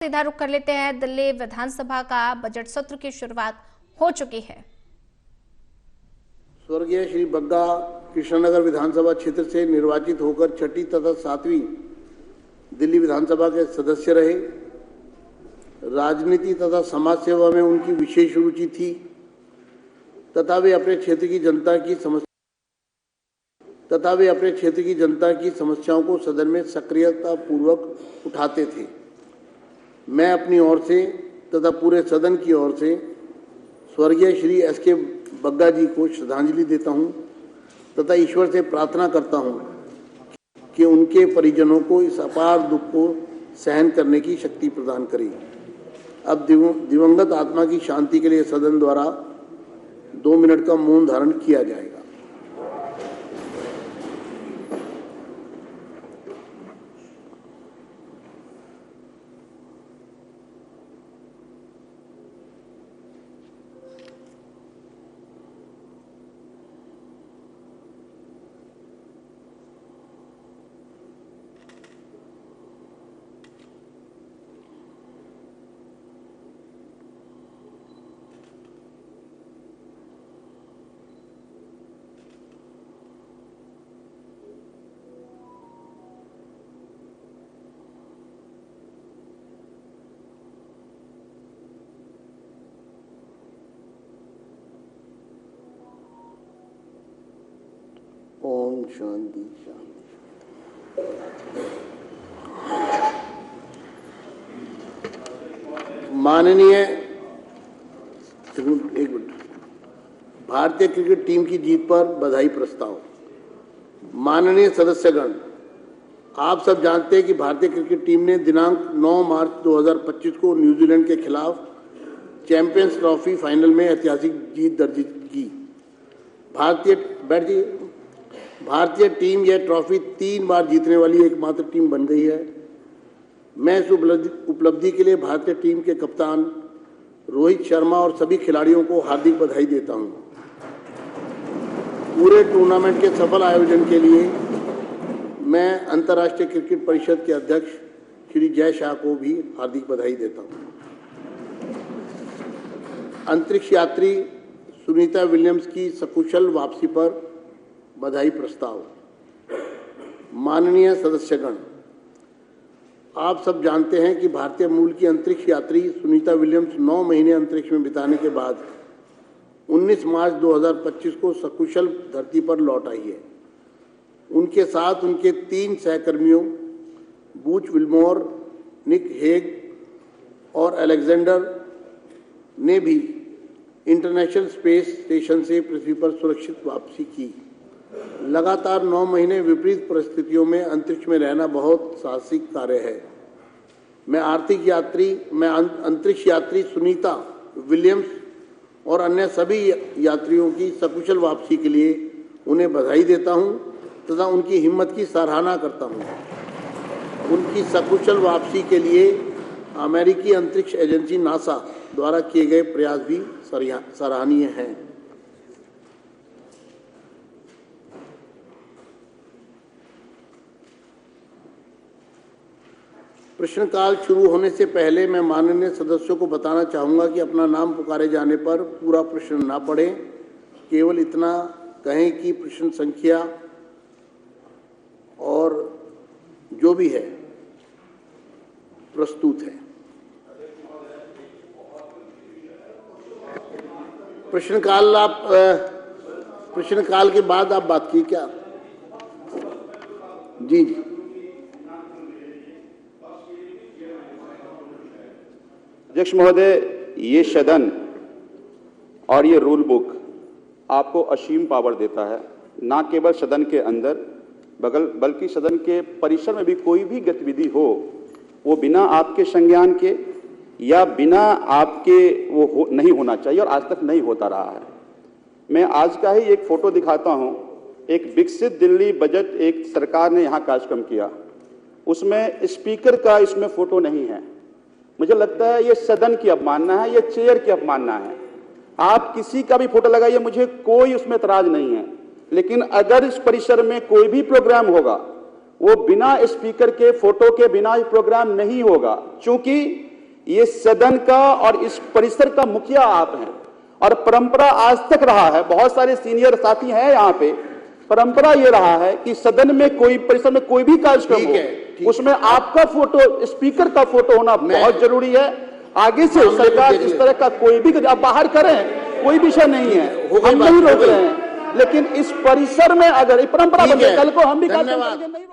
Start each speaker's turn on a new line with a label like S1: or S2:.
S1: सीधा रुख कर लेते हैं। दिल्ली विधानसभा का बजट सत्र की शुरुआत हो चुकी है।
S2: स्वर्गीय श्री बग्गा कृष्णनगर विधानसभा क्षेत्र से निर्वाचित होकर छठी तथा 7वीं दिल्ली विधानसभा के सदस्य रहे। राजनीति तथा समाज सेवा में उनकी विशेष रुचि थी तथा वे अपने क्षेत्र की जनता की समस्याओं को सदन में सक्रियता पूर्वक उठाते थे। मैं अपनी ओर से तथा पूरे सदन की ओर से स्वर्गीय श्री एस.के. बग्गा जी को श्रद्धांजलि देता हूं तथा ईश्वर से प्रार्थना करता हूं कि उनके परिजनों को इस अपार दुख को सहन करने की शक्ति प्रदान करें। अब दिवंगत आत्मा की शांति के लिए सदन द्वारा 2 मिनट का मौन धारण किया जाएगा। ओम शांति शांति। माननीय भारतीय क्रिकेट टीम की जीत पर बधाई प्रस्ताव। माननीय सदस्यगण, आप सब जानते हैं कि भारतीय क्रिकेट टीम ने दिनांक 9 मार्च 2025 को न्यूजीलैंड के खिलाफ चैंपियंस ट्रॉफी फाइनल में ऐतिहासिक जीत दर्ज की। भारतीय टीम यह ट्रॉफी 3 बार जीतने वाली एकमात्र टीम बन गई है। मैं इस उपलब्धि के लिए भारतीय टीम के कप्तान रोहित शर्मा और सभी खिलाड़ियों को हार्दिक बधाई देता हूं। पूरे टूर्नामेंट के सफल आयोजन के लिए मैं अंतर्राष्ट्रीय क्रिकेट परिषद के अध्यक्ष श्री जय शाह को भी हार्दिक बधाई देता हूं। अंतरिक्ष यात्री सुनीता विलियम्स की सकुशल वापसी पर बधाई प्रस्ताव। माननीय सदस्यगण, आप सब जानते हैं कि भारतीय मूल की अंतरिक्ष यात्री सुनीता विलियम्स 9 महीने अंतरिक्ष में बिताने के बाद 19 मार्च 2025 को सकुशल धरती पर लौट आई है। उनके साथ उनके 3 सहकर्मियों बूच विल्मोर, निक हेग और अलेक्जेंडर ने भी इंटरनेशनल स्पेस स्टेशन से पृथ्वी पर सुरक्षित वापसी की। लगातार 9 महीने विपरीत परिस्थितियों में अंतरिक्ष में रहना बहुत साहसिक कार्य है। मैं अंतरिक्ष यात्री सुनीता विलियम्स और अन्य सभी यात्रियों की सकुशल वापसी के लिए उन्हें बधाई देता हूं तथा उनकी हिम्मत की सराहना करता हूं। उनकी सकुशल वापसी के लिए अमेरिकी अंतरिक्ष एजेंसी नासा द्वारा किए गए प्रयास भी सराहनीय हैं। प्रश्नकाल शुरू होने से पहले मैं माननीय सदस्यों को बताना चाहूँगा कि अपना नाम पुकारे जाने पर पूरा प्रश्न ना पढ़ें, केवल इतना कहें कि प्रश्न संख्या और जो भी है प्रस्तुत है। प्रश्नकाल के बाद आप बात की क्या? जी।
S3: अध्यक्ष महोदय, ये सदन और ये रूल बुक आपको असीम पावर देता है। ना केवल सदन के अंदर बल्कि सदन के परिसर में भी कोई भी गतिविधि हो वो बिना आपके संज्ञान के या बिना आपके नहीं होना चाहिए और आज तक नहीं होता रहा है। मैं आज का ही एक फोटो दिखाता हूं। एक विकसित दिल्ली बजट एक सरकार ने यहाँ कार्यक्रम किया, उसमें स्पीकर का इसमें फोटो नहीं है। मुझे लगता है ये सदन की अवमानना है, ये चेयर की अवमानना है। आप किसी का भी फोटो लगाइए, मुझे कोई उसमें एतराज नहीं है, लेकिन अगर इस परिसर में कोई भी प्रोग्राम होगा वो बिना स्पीकर के फोटो के बिना प्रोग्राम नहीं होगा, क्योंकि ये सदन का और इस परिसर का मुखिया आप हैं और परंपरा आज तक रहा है, बहुत सारे सीनियर साथी हैं यहाँ पे, परंपरा ये रहा है कि सदन में कोई परिसर में कोई भी कार्यक्रम हो उसमें आपका फोटो, स्पीकर का फोटो होना बहुत जरूरी है। आगे से सरकार इस तरह का कोई भी आप बाहर करें, कोई विषय नहीं है, हम नहीं रोक रहे हैं, लेकिन इस परिसर में अगर परंपरा बन जाए, कल को हम भी कार्यक्रम करेंगे, नहीं